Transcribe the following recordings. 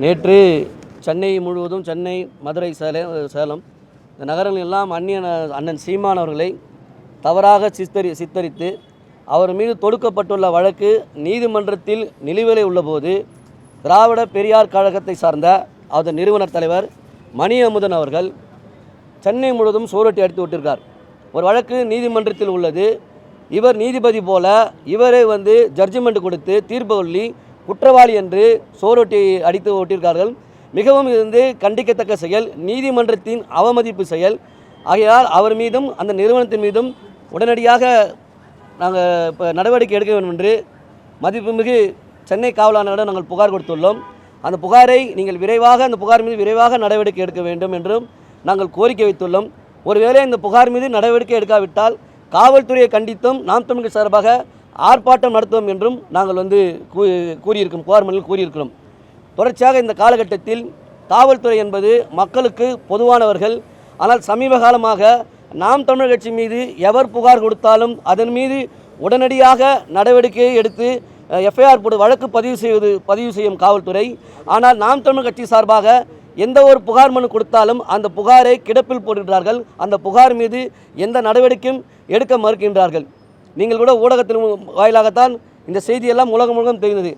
நேற்று சென்னை முழுவதும் சென்னை, மதுரை, சேலம் இந்த நகரங்கள் எல்லாம் அண்ணன் சீமான் அவர்களை தவறாக சித்தரித்து அவர் மீது தொடுக்கப்பட்டுள்ள வழக்கு நீதிமன்றத்தில் நிலுவையில் உள்ளபோது திராவிட பெரியார் கழகத்தை சார்ந்த அதன் நிறுவனர் தலைவர் மணி அமுதன் அவர்கள் சென்னை முழுவதும் சோரட்டி அடித்து விட்டிருக்கார். ஒரு வழக்கு நீதிமன்றத்தில் உள்ளது. இவர் நீதிபதி போல இவரை ஜட்ஜ்மெண்ட் கொடுத்து தீர்ப்பு சொல்லி குற்றவாளி என்று சோரொட்டி அடித்து ஓட்டியிருக்கார்கள். மிகவும் கண்டிக்கத்தக்க செயல், நீதிமன்றத்தின் அவமதிப்பு செயல். ஆகையால் அவர் மீதும் அந்த நிறுவனத்தின் மீதும் உடனடியாக நாங்கள் இப்போ நடவடிக்கை எடுக்க வேண்டும் என்று மதிப்புமிகு சென்னை காவல் ஆணையரிடம் நாங்கள் புகார் கொடுத்துள்ளோம். அந்த புகாரை நீங்கள் அந்த புகார் மீது விரைவாக நடவடிக்கை எடுக்க வேண்டும் என்றும் நாங்கள் கோரிக்கை வைத்துள்ளோம். ஒருவேளை இந்த புகார் மீது நடவடிக்கை எடுக்காவிட்டால் காவல்துறையை கண்டித்தும் நாம் தமிழர் சார்பாக ஆர்ப்பாட்டம் நடத்துவோம் என்றும் நாங்கள் கூறியிருக்கிறோம், புகார் மனுவில் கூறியிருக்கிறோம். தொடர்ச்சியாக இந்த காலகட்டத்தில் காவல்துறை என்பது மக்களுக்கு பொதுவானவர்கள். ஆனால் சமீப காலமாக நாம் தமிழர் கட்சி மீது எவர் புகார் கொடுத்தாலும் அதன் மீது உடனடியாக நடவடிக்கையை எடுத்து எஃப்ஐஆர் போட்டு வழக்கு பதிவு செய்யும் காவல்துறை. ஆனால் நாம் தமிழர் கட்சி சார்பாக எந்த ஒரு புகார் மனு கொடுத்தாலும் அந்த புகாரை கிடப்பில் போடுகிறார்கள். அந்த புகார் மீது எந்த நடவடிக்கையும் எடுக்க மறுக்கின்றார்கள். நீங்கள் கூட ஊடகத்தின் வாயிலாகத்தான் இந்த செய்தியெல்லாம் உலகம் முழுவதும் தெரிந்தது.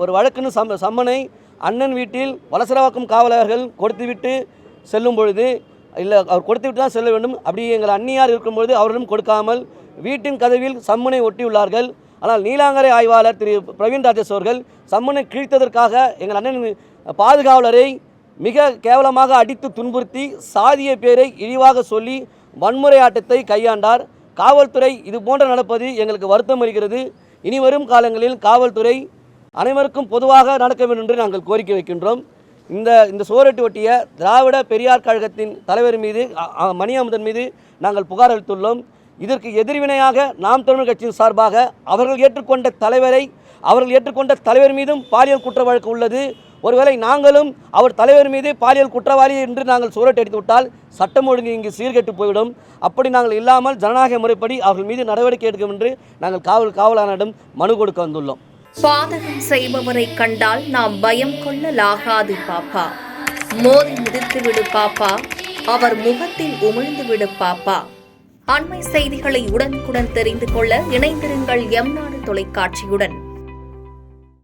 ஒரு வழக்குன்னு சம்மனை அண்ணன் வீட்டில் வலசரவாக்கம் காவலர்கள் கொடுத்துவிட்டு செல்லும் பொழுது, இல்லை அவர் கொடுத்துவிட்டு தான் செல்ல வேண்டும், அப்படி எங்கள் அந்நியார் இருக்கும்பொழுது அவர்களும் கொடுக்காமல் வீட்டின் கதவில் சம்மனை ஒட்டியுள்ளார்கள். ஆனால் நீலாங்கரை ஆய்வாளர் திரு பிரவீன் ராஜேஷ் அவர்கள் சம்மனை கிழித்ததற்காக எங்கள் அண்ணன் பாதுகாவலரை மிக கேவலமாக அடித்து துன்புறுத்தி சாதிய பேரை இழிவாக சொல்லி வன்முறை ஆட்டத்தை கையாண்டார். காவல்துறை இது போன்ற நடப்பது எங்களுக்கு வருத்தம் அளிக்கிறது. இனி வரும் காலங்களில் காவல்துறை அனைவருக்கும் பொதுவாக நடக்க வேண்டும் என்று நாங்கள் கோரிக்கை வைக்கின்றோம். இந்த சோரட்டி ஒட்டிய திராவிட பெரியார் கழகத்தின் தலைவர் மீது மணி அமுதன் மீது நாங்கள் புகார் அளித்துள்ளோம். இதற்கு எதிர்வினையாக நாம் தமிழர் கட்சியின் சார்பாக அவர்கள் ஏற்றுக்கொண்ட தலைவர் மீதும் பாலியல் குற்ற வழக்கு உள்ளது. ஒருவேளை நாங்களும் அவர் தலைவர் மீது பாலியல் குற்றவாளி என்று நாங்கள் சோரட்டி அடித்து விட்டால் சட்டம் ஒழுங்கு இங்கு சீர்கெட்டு போய்விடும். அப்படி நாங்கள் இல்லாமல் ஜனநாயக முறைப்படி அவர்கள் மீது நடவடிக்கை எடுக்கும் என்று நாங்கள் காவலாளரிடம் மனு கொடுக்க வந்துள்ளோம். பாதகம் செய்பவரை கண்டால் நாம் பயம் கொள்ளலாகாது பாப்பா. மோதி மிதித்து விடு பாப்பா, அவர் முகத்தில் உமிழ்ந்து விடு பாப்பா. அண்மை செய்திகளை உடனுக்குடன் தெரிந்து கொள்ள இணைந்திருங்கள் எம் நாடு தொலைக்காட்சியுடன்.